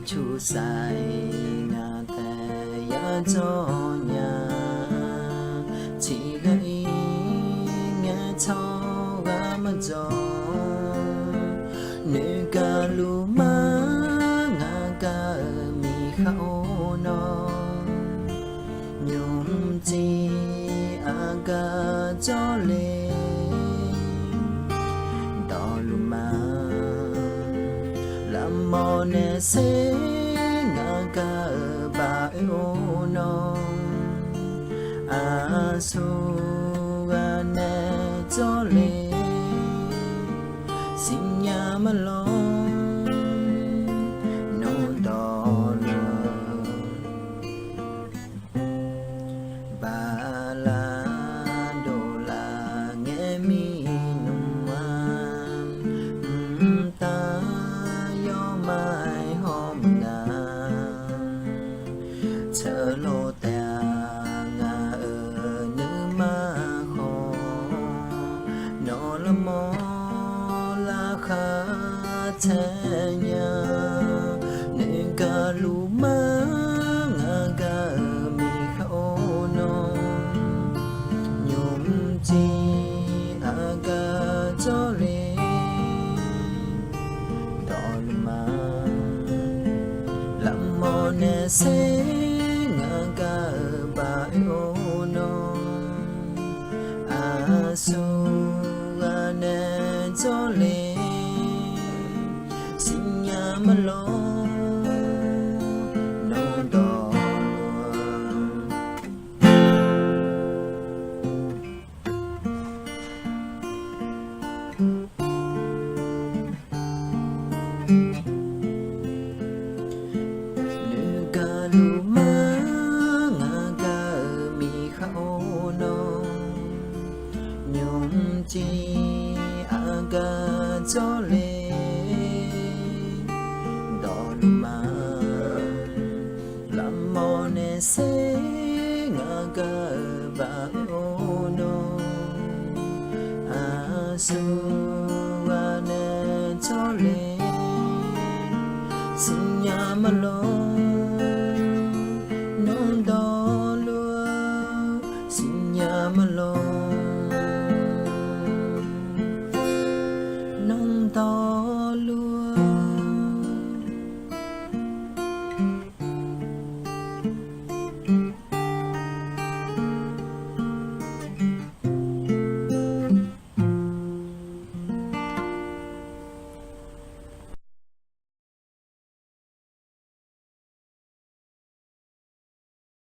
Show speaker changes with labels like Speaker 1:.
Speaker 1: chu sai ngà tè ya cho nhà chỉ gây nghe cho ga mà cho nữ ca lu ma ngà ca mi khao no nhung chi aga cho lên đò lu ma làm mò nè sẽ ngà ca ba ô no a su ga nè cho lên xin nhà mà lo no đò ba la đô la nghe mi nung man ta yo mai hôm na chờ lô tè ngà ở nữ ma khô nó là mò la khá thế nhà nên cả lũ ma ngà ga mi khao no nhung chi aga cho lên đò mà làm mò nè sẽ ngà ga ba ô no a su ga nè cho lên xin nhà mà lo no đò nữ ca lu ma ngà ga mi khao no nhung chi aga cho lên đò lu ma làm mò nè sẽ ngà ga ba ô no a su ga nè cho lên xin nhà mà lo